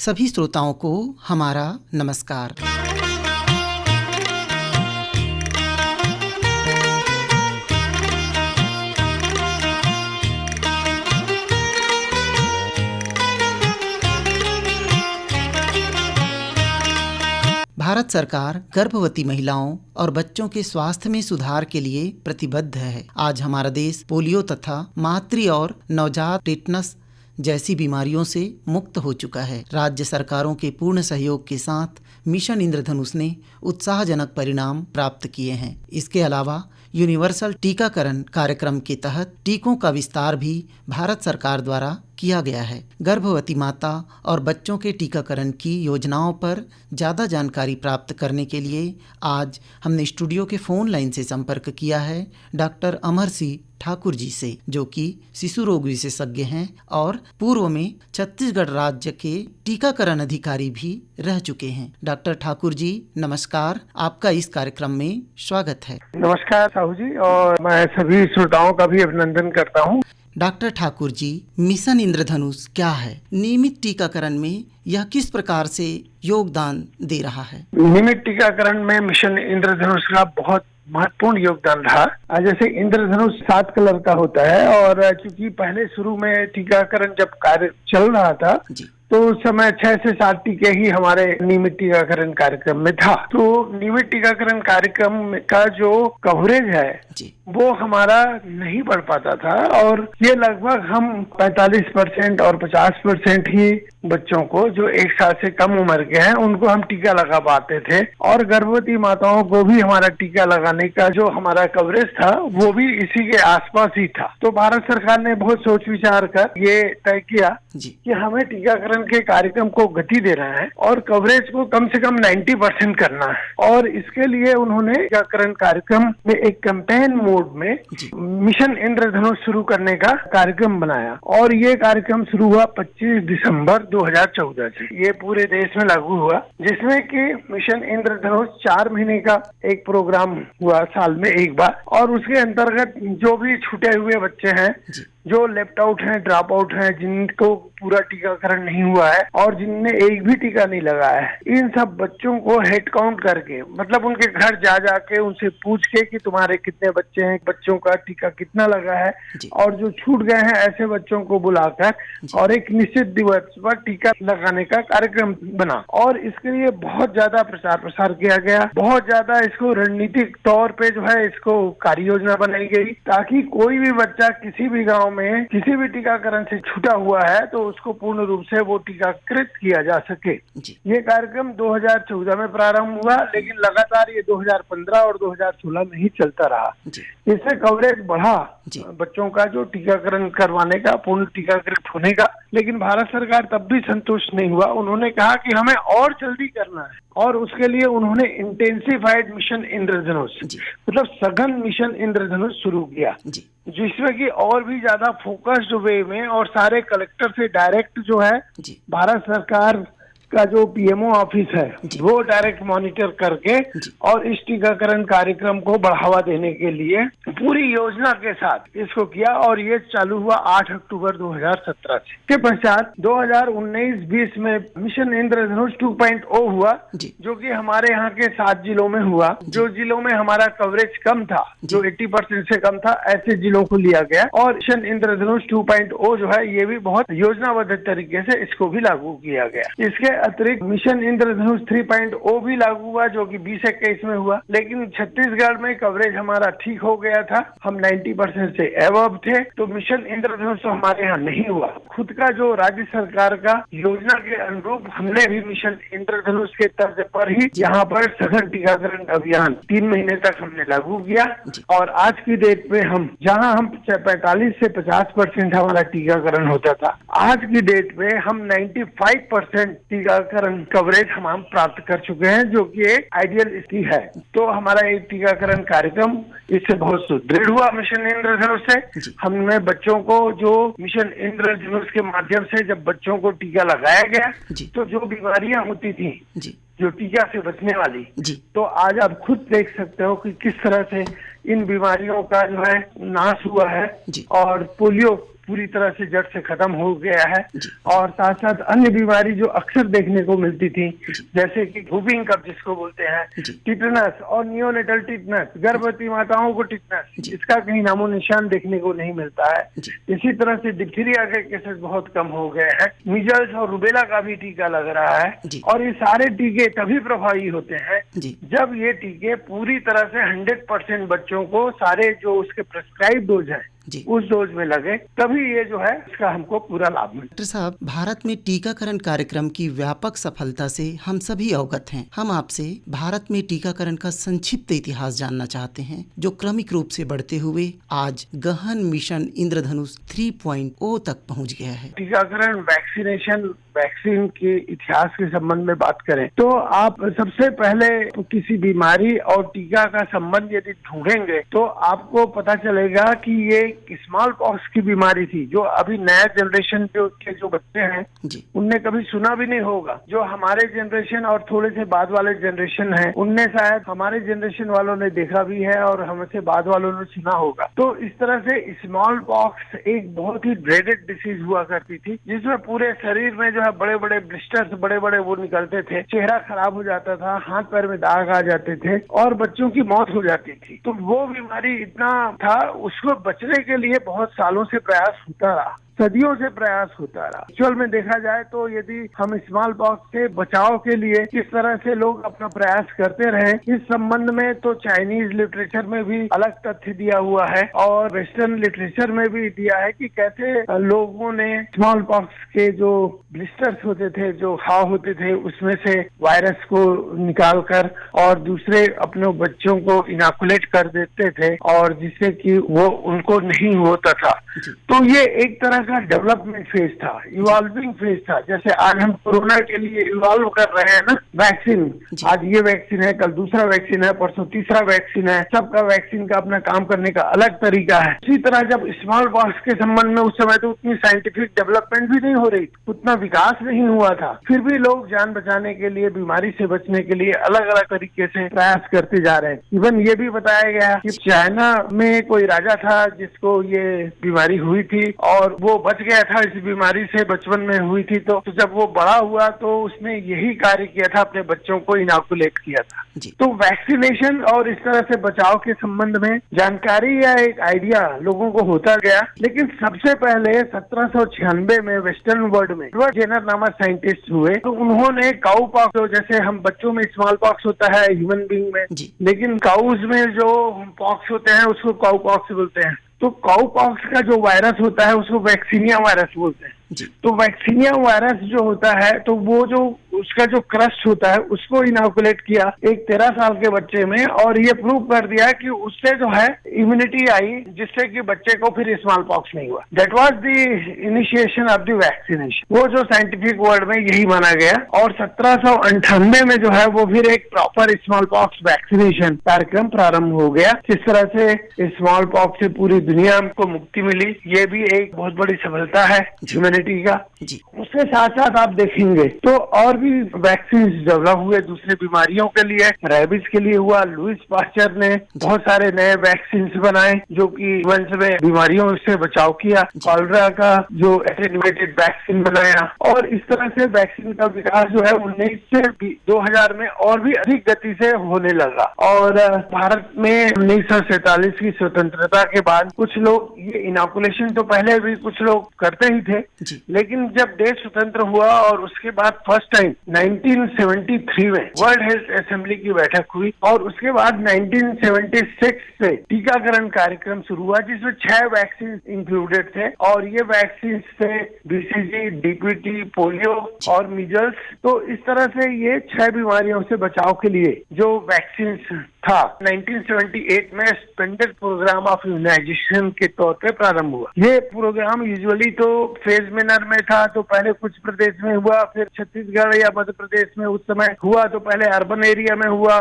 सभी श्रोताओं को हमारा नमस्कार। भारत सरकार गर्भवती महिलाओं और बच्चों के स्वास्थ्य में सुधार के लिए प्रतिबद्ध है। आज हमारा देश पोलियो तथा मातृ और नवजात टेटनस जैसी बीमारियों से मुक्त हो चुका है। राज्य सरकारों के पूर्ण सहयोग के साथ मिशन इंद्रधनुष ने उत्साहजनक परिणाम प्राप्त किए हैं। इसके अलावा यूनिवर्सल टीकाकरण कार्यक्रम के तहत टीकों का विस्तार भी भारत सरकार द्वारा किया गया है। गर्भवती माता और बच्चों के टीकाकरण की योजनाओं पर ज़्यादा जानकारी प्राप्त करने के लिए आज हमने स्टूडियो के फ़ोन लाइन से संपर्क किया है डॉक्टर अमर सिंह ठाकुर जी से, जो कि शिशु रोग विशेषज्ञ हैं और पूर्व में छत्तीसगढ़ राज्य के टीकाकरण अधिकारी भी रह चुके हैं। डॉक्टर ठाकुर जी नमस्कार, आपका इस कार्यक्रम में स्वागत है। नमस्कार साहू जी, और मैं सभी श्रोताओं का भी अभिनंदन करता हूँ। डॉक्टर ठाकुर जी, मिशन इंद्रधनुष क्या है? नियमित टीकाकरण में यह किस प्रकार से योगदान दे रहा है? नियमित टीकाकरण में मिशन इंद्रधनुष का बहुत महत्वपूर्ण योगदान रहा। जैसे इंद्रधनुष 7 कलर का होता है, और चूंकि पहले शुरू में टीकाकरण जब कार्य चल रहा था तो उस समय 6 से 7 टीके ही हमारे नियमित टीकाकरण कार्यक्रम में था। तो नियमित टीकाकरण कार्यक्रम का जो कवरेज है वो हमारा नहीं बढ़ पाता था, और ये लगभग हम 45% और 50% ही बच्चों को जो 1 साल से कम उम्र के हैं उनको हम टीका लगा पाते थे, और गर्भवती माताओं को भी हमारा टीका लगाने का जो हमारा कवरेज था वो भी इसी के आसपास ही था। तो भारत सरकार ने बहुत सोच विचार कर ये तय किया कि हमें टीकाकरण के कार्यक्रम को गति देना है और कवरेज को कम से कम 90% करना है, और इसके लिए उन्होंने टीकाकरण कार्यक्रम में एक कैंपेन मोड में मिशन इंद्रधनुष शुरू करने का कार्यक्रम बनाया, और ये कार्यक्रम शुरू हुआ 25 दिसंबर 2014 से। ये पूरे देश में लागू हुआ, जिसमें कि मिशन इंद्रधनुष 4 महीने का एक प्रोग्राम हुआ साल में एक बार, और उसके अंतर्गत जो भी छूटे हुए बच्चे हैं, जो लेफ्ट आउट हैं, ड्रॉप आउट हैं, जिनको पूरा टीकाकरण नहीं हुआ है और जिनने एक भी टीका नहीं लगाया है, इन सब बच्चों को हेड काउंट करके, मतलब उनके घर जा जाके उनसे पूछ के कि तुम्हारे कितने बच्चे हैं, बच्चों का टीका कितना लगा है, और जो छूट गए हैं ऐसे बच्चों को बुलाकर और एक निश्चित दिवस पर टीका लगाने का कार्यक्रम बना। और इसके लिए बहुत ज्यादा प्रचार प्रसार किया गया, बहुत ज्यादा इसको रणनीतिक तौर पे जो है इसको कार्य योजना बनाई गई, ताकि कोई भी बच्चा किसी भी गाँव में किसी भी टीकाकरण से छूटा हुआ है तो उसको पूर्ण रूप से वो टीकाकृत किया जा सके। ये कार्यक्रम 2014 में प्रारंभ हुआ, लेकिन लगातार ये 2015 और 2016 में ही चलता रहा। इससे कवरेज बढ़ा बच्चों का जो टीकाकरण करवाने का, पूर्ण टीकाकृत होने का। लेकिन भारत सरकार तब भी संतुष्ट नहीं हुआ, उन्होंने कहा कि हमें और जल्दी करना है, और उसके लिए उन्होंने इंटेंसिफाइड मिशन इंद्रधनुष मतलब सघन मिशन इंद्रधनुष शुरू किया, जिसमें कि और भी ज्यादा फोकस्ड वे में और सारे कलेक्टर से डायरेक्ट जो है भारत सरकार का जो पीएमओ ऑफिस है वो डायरेक्ट मॉनिटर करके और इस टीकाकरण कार्यक्रम को बढ़ावा देने के लिए पूरी योजना के साथ इसको किया, और ये चालू हुआ 8 अक्टूबर 2017 से। के पश्चात 2019-20 में मिशन इंद्रधनुष 2.0 हुआ, जो कि हमारे यहाँ के 7 जिलों में हुआ। जो जिलों में हमारा कवरेज कम था, जो 80% से कम था, ऐसे जिलों को लिया गया, और मिशन इंद्रधनुष 2.0 जो है ये भी बहुत योजनाबद्ध तरीके से इसको भी लागू किया गया। इसके अतिरिक्त मिशन इंद्रधनुष 3.0 भी लागू हुआ, जो कि 2021 में हुआ, लेकिन छत्तीसगढ़ में कवरेज हमारा ठीक हो गया था, हम 90% से एबव थे, तो मिशन इंद्रधनुष तो हमारे यहाँ नहीं हुआ। खुद का जो राज्य सरकार का योजना के अनुरूप हमने भी मिशन इंद्रधनुष के तर्ज पर ही यहाँ पर सघन टीकाकरण अभियान 3 महीने तक हमने लागू किया, और आज की डेट में हम जहाँ हम 45 से 50% हमारा टीकाकरण होता था, आज की डेट में हम 95% टीकाकरण कवरेज हम प्राप्त कर चुके हैं, जो कि एक आइडियल स्थिति है। तो हमारा एक टीकाकरण कार्यक्रम इससे बहुत सुदृढ़ हुआ मिशन इंद्रधनुष से। हमने बच्चों को जो मिशन इंद्रधनुष के माध्यम से जब बच्चों को टीका लगाया गया तो जो बीमारियां होती थी जो टीका से बचने वाली, तो आज आप खुद देख सकते हो कि किस तरह से इन बीमारियों का जो है नाश हुआ है, और पोलियो पूरी तरह से जड़ से खत्म हो गया है। और साथ साथ अन्य बीमारी जो अक्सर देखने को मिलती थी, जैसे कि whooping कफ जिसको बोलते हैं, टिटनस और नियोनेटल टिटनस, गर्भवती माताओं को टिटनस, इसका कहीं नामो निशान देखने को नहीं मिलता है। इसी तरह से डिप्थीरिया के केसेस बहुत कम हो गए हैं। मीजल्स और रूबेला का भी टीका लग रहा है, और ये सारे टीके तभी प्रभावी होते हैं जब ये टीके पूरी तरह से 100% बच्चों को सारे जो उसके प्रेस्क्राइब डोज है उस डोज में लगे, तभी ये जो है इसका हमको पूरा लाभ मिले। डॉक्टर साहब, भारत में टीकाकरण कार्यक्रम की व्यापक सफलता से हम सभी अवगत हैं। हम आपसे भारत में टीकाकरण का संक्षिप्त इतिहास जानना चाहते हैं, जो क्रमिक रूप से बढ़ते हुए आज गहन मिशन इंद्रधनुष 3.0 तक पहुंच गया है। टीकाकरण वैक्सीन के इतिहास के संबंध में बात करें तो आप सबसे पहले किसी बीमारी और टीका का संबंध यदि ढूंढेंगे तो आपको पता चलेगा कि ये स्मॉल पॉक्स की बीमारी थी, जो अभी नया जनरेशन के जो बच्चे हैं उनने कभी सुना भी नहीं होगा। जो हमारे जनरेशन और थोड़े से बाद वाले जनरेशन हैं उनने शायद हमारे जनरेशन वालों ने देखा भी है और हमसे बाद वालों ने सुना होगा। तो इस तरह से स्मॉल पॉक्स एक बहुत ही ड्रेडेड डिसीज हुआ करती थी, जिसमें पूरे शरीर में जो है बड़े बड़े ब्लिस्टर्स, बड़े बड़े वो निकलते थे, चेहरा खराब हो जाता था, हाथ पैर में दाग आ जाते थे और बच्चों की मौत हो जाती थी। तो वो बीमारी इतना था, उसको बचने के लिए बहुत सालों से प्रयास होता रहा, सदियों से प्रयास होता रहा। एक्चुअल में देखा जाए तो यदि हम स्मॉल पॉक्स से बचाव के लिए किस तरह से लोग अपना प्रयास करते रहे, इस संबंध में तो चाइनीज लिटरेचर में भी अलग तथ्य दिया हुआ है और वेस्टर्न लिटरेचर में भी दिया है कि कैसे लोगों ने स्मॉल पॉक्स के जो ब्लिस्टर्स होते थे, जो घाव होते थे, उसमें से वायरस को निकाल कर और दूसरे अपने बच्चों को इनॉकुलेट कर देते थे और जिससे कि वो उनको नहीं होता था। तो ये एक तरह का डेवलपमेंट फेज था, इवॉल्विंग फेज था। जैसे आज हम कोरोना के लिए इवॉल्व कर रहे हैं ना, वैक्सीन, आज ये वैक्सीन है, कल दूसरा वैक्सीन है, परसों तीसरा वैक्सीन है, सबका वैक्सीन का अपना काम करने का अलग तरीका है। इसी तरह जब स्मॉल पॉक्स के संबंध में उस समय तो उतनी साइंटिफिक डेवलपमेंट भी नहीं हो रही, उतना विकास नहीं हुआ था, फिर भी लोग जान बचाने के लिए, बीमारी से बचने के लिए अलग अलग तरीके से प्रयास करते जा रहे हैं। इवन ये भी बताया गया कि चाइना में कोई राजा था जिसको ये बीमारी हुई थी और वो बच गया था इस बीमारी से, बचपन में हुई थी। तो जब वो बड़ा हुआ तो उसने यही कार्य किया था, अपने बच्चों को इनॉकुलेट किया था। तो वैक्सीनेशन और इस तरह से बचाव के संबंध में जानकारी या एक आइडिया लोगों को होता गया। लेकिन सबसे पहले 1796 में वेस्टर्न वर्ल्ड में एडवर्ड जेनर नामक साइंटिस्ट हुए, तो उन्होंने काऊ पॉक्स, तो जैसे हम बच्चों में स्मॉल पॉक्स होता है ह्यूमन बीइंग में, लेकिन काउज में जो पॉक्स होते हैं उसको काऊ पॉक्स बोलते हैं। तो काऊ पॉक्स का जो वायरस होता है उसको वैक्सीनिया वायरस बोलते हैं। तो वैक्सीनिया वायरस जो होता है, तो वो जो उसका जो क्रस्ट होता है उसको इनॉकुलेट किया एक 13 साल के बच्चे में, और ये प्रूव कर दिया कि उससे जो है इम्यूनिटी आई, जिससे कि बच्चे को फिर स्मॉल पॉक्स नहीं हुआ। That was the initiation of the vaccination. वो जो साइंटिफिक वर्ड में यही माना गया। और 1798 में जो है वो फिर एक प्रॉपर स्मॉल पॉक्स वैक्सीनेशन कार्यक्रम प्रारंभ हो गया। जिस तरह से स्मॉल पॉक्स से पूरी दुनिया को मुक्ति मिली, ये भी एक बहुत बड़ी सफलता है ह्यूमैनिटी का। उसके साथ साथ आप देखेंगे तो और भी वैक्सीन डेवलप हुए दूसरे बीमारियों के लिए। रेबीज के लिए हुआ, लुइस पास्चर ने बहुत सारे नए वैक्सीन बनाए जो कि वंश में बीमारियों से बचाव किया। कॉलरा का जो एटेन्यूएटेड वैक्सीन बनाया, और इस तरह से वैक्सीन का विकास जो है 19 से 2000 में और भी अधिक गति से होने लगा। और भारत में 1947 की स्वतंत्रता के बाद कुछ लोग ये इनॉकुलेशन तो पहले भी कुछ लोग करते ही थे, लेकिन जब देश स्वतंत्र हुआ और उसके बाद फर्स्ट टाइम 1973 में वर्ल्ड हेल्थ असेंबली की बैठक हुई, और उसके बाद 1976 से टीकाकरण कार्यक्रम शुरू हुआ, जिसमें 6 वैक्सीन इंक्लूडेड थे। और ये वैक्सीन थे बीसीजी, डीपीटी, पोलियो और मीजल्स। तो इस तरह से ये 6 बीमारियों से बचाव के लिए जो वैक्सीन था 1978 में स्पेंडेड प्रोग्राम ऑफ इम्यूनाइजेशन के तौर पे प्रारंभ हुआ। ये प्रोग्राम यूजुअली तो फेज मैनर में था, तो पहले कुछ प्रदेश में हुआ, फिर छत्तीसगढ़ या मध्य प्रदेश में उस समय हुआ, तो पहले अर्बन एरिया में हुआ,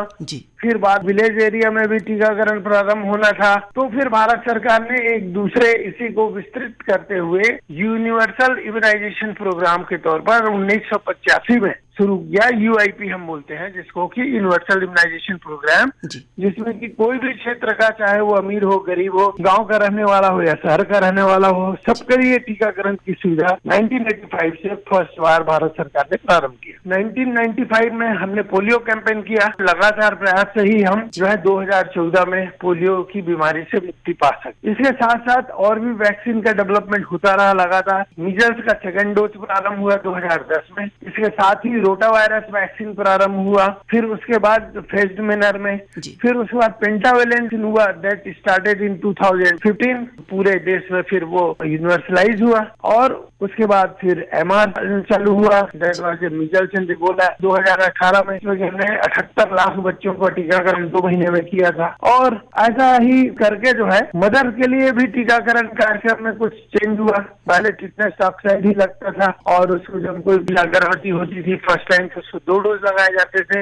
फिर बाद विलेज एरिया में भी टीकाकरण प्रारंभ होना था। तो फिर भारत सरकार ने एक दूसरे इसी को विस्तृत करते हुए यूनिवर्सल इम्यूनाइजेशन प्रोग्राम के तौर पर 1985 में शुरू किया, UIP हम बोलते हैं जिसको कि यूनिवर्सल इम्यूनाइजेशन प्रोग्राम, जिसमें कि कोई भी क्षेत्र का, चाहे वो अमीर हो, गरीब हो, गांव का रहने वाला हो या शहर का रहने वाला हो, सबके लिए टीकाकरण की सुविधा 1985 से फर्स्ट बार भारत सरकार ने प्रारंभ किया। 1995 में हमने पोलियो कैंपेन किया। लगातार प्रयास से ही हम जो है 2014 में पोलियो की बीमारी से मुक्ति पा सके। इसके साथ साथ और भी वैक्सीन का डेवलपमेंट होता रहा लगातार। मीजल्स का सेकेंड डोज प्रारंभ हुआ 2010 में। इसके साथ ही रोटा वायरस वैक्सीन प्रारंभ हुआ, फिर उसके बाद फेज्ड मैनर में, फिर उसके बाद पेंटावेलेंट हुआ, दैट स्टार्टेड इन 2015। पूरे देश में फिर वो यूनिवर्सलाइज हुआ, और उसके बाद फिर MR चालू हुआ, that was measles and rubella 2018 में। हमने 78 लाख बच्चों को टीकाकरण 2 महीने में किया था। और ऐसा ही करके जो है मदर के लिए भी टीकाकरण कार्यक्रम में कुछ चेंज हुआ। पहले टिटनेस टॉक्साइड ही लगता था, और उसको जब कोई गर्भवती होती थी फर्स्ट टाइम तो उसको 2 डोज लगाए जाते थे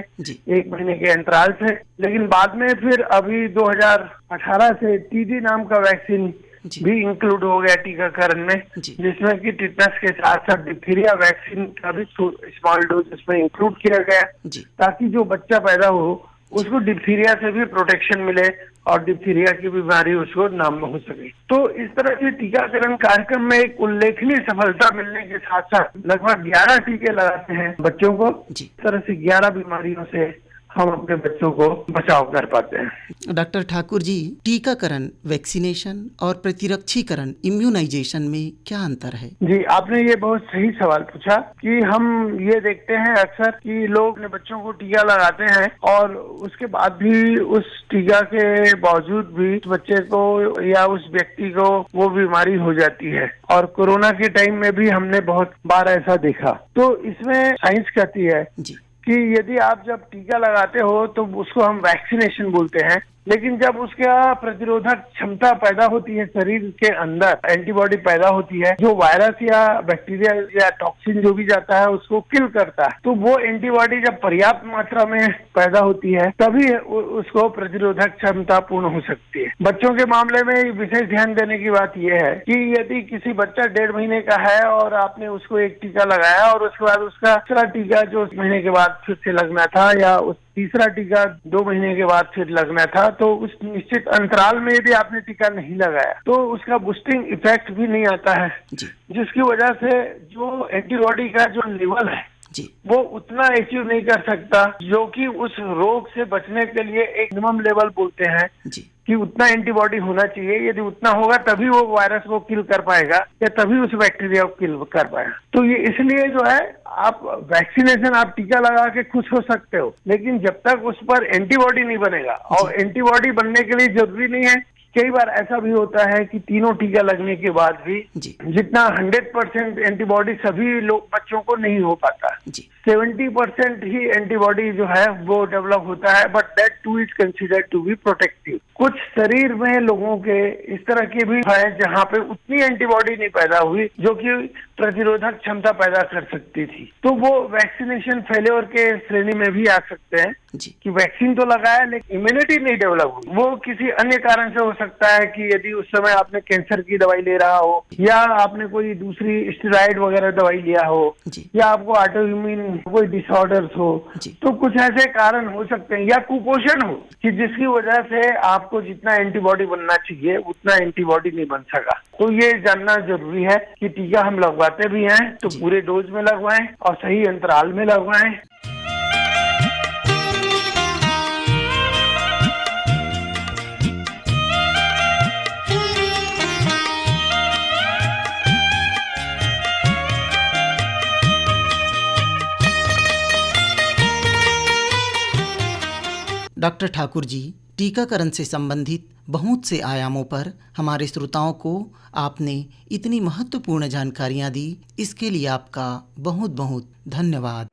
1 महीने के अंतराल से। लेकिन बाद में फिर अभी 2018 से TD नाम का वैक्सीन भी इंक्लूड हो गया टीकाकरण में, जिसमें कि टिटनेस के साथ साथ डिप्थीरिया वैक्सीन का भी स्मॉल डोज इसमें इंक्लूड किया गया, ताकि जो बच्चा पैदा हो उसको डिप्थीरिया से भी प्रोटेक्शन मिले और डिप्थीरिया की बीमारी उसको ना हो सके। तो इस तरह से टीकाकरण कार्यक्रम में एक उल्लेखनीय सफलता मिलने के साथ साथ लगभग 11 टीके लगाते हैं बच्चों को। इस तरह से 11 बीमारियों से हम अपने बच्चों को बचाव कर पाते हैं। डॉक्टर ठाकुर जी, टीकाकरण, वैक्सीनेशन और प्रतिरक्षीकरण, इम्यूनाइजेशन में क्या अंतर है? जी, आपने ये बहुत सही सवाल पूछा कि हम ये देखते हैं अक्सर कि लोग अपने बच्चों को टीका लगाते हैं और उसके बाद भी उस टीका के बावजूद भी उस बच्चे को या उस व्यक्ति को वो बीमारी हो जाती है। और कोरोना के टाइम में भी हमने बहुत बार ऐसा देखा। तो इसमें साइंस कहती है कि यदि आप जब टीका लगाते हो तो उसको हम वैक्सीनेशन बोलते हैं, लेकिन जब उसका प्रतिरोधक क्षमता पैदा होती है शरीर के अंदर, एंटीबॉडी पैदा होती है जो वायरस या बैक्टीरिया या टॉक्सिन जो भी जाता है उसको किल करता है, तो वो एंटीबॉडी जब पर्याप्त मात्रा में पैदा होती है तभी उसको प्रतिरोधक क्षमता पूर्ण हो सकती है। बच्चों के मामले में विशेष ध्यान देने की बात यह है कि यदि किसी बच्चा 1.5 महीने का है और आपने उसको एक टीका लगाया और उसके बाद उसका दूसरा टीका जो महीने के बाद फिर से लगना था, या उस तीसरा टीका 2 महीने के बाद फिर लगना था, तो उस निश्चित अंतराल में यदि आपने टीका नहीं लगाया तो उसका बूस्टिंग इफेक्ट भी नहीं आता है, जिसकी वजह से जो एंटीबॉडी का जो लेवल है वो उतना अचीव नहीं कर सकता जो कि उस रोग से बचने के लिए एक मिनिमम लेवल बोलते हैं कि उतना एंटीबॉडी होना चाहिए। यदि उतना होगा तभी वो वायरस को किल कर पाएगा या तभी उस बैक्टीरिया को किल कर पाएगा। तो ये इसलिए जो है आप वैक्सीनेशन, आप टीका लगा के खुश हो सकते हो, लेकिन जब तक उस पर एंटीबॉडी नहीं बनेगा, और एंटीबॉडी बनने के लिए जरूरी नहीं है, कई बार ऐसा भी होता है कि तीनों टीका लगने के बाद भी जितना 100% एंटीबॉडी सभी लोग बच्चों को नहीं हो पाता, 70% ही एंटीबॉडी जो है वो डेवलप होता है, but that too is considered to be protective. कुछ शरीर में लोगों के इस तरह के भी है जहाँ पे उतनी एंटीबॉडी नहीं पैदा हुई जो कि प्रतिरोधक क्षमता पैदा कर सकती थी, तो वो वैक्सीनेशन फेल्योर के श्रेणी में भी आ सकते हैं कि वैक्सीन तो लगाया लेकिन इम्यूनिटी नहीं डेवलप हुई। वो किसी अन्य कारण से हो सकता है कि यदि उस समय आपने कैंसर की दवाई ले रहा हो, या आपने कोई दूसरी स्टेरॉइड वगैरह दवाई लिया हो, या आपको ऑटो इम्यून कोई डिसऑर्डर्स हो, तो कुछ ऐसे कारण हो सकते हैं, या कुपोषण हो कि जिसकी वजह से आपको जितना एंटीबॉडी बनना चाहिए उतना एंटीबॉडी नहीं बन सका। तो ये जानना जरूरी है कि टीका हम लगवाते भी हैं तो पूरे डोज में लगवाएं और सही अंतराल में लगवाएं। डॉक्टर ठाकुर जी, टीकाकरण से संबंधित बहुत से आयामों पर हमारे श्रोताओं को आपने इतनी महत्वपूर्ण जानकारियां दी, इसके लिए आपका बहुत बहुत धन्यवाद।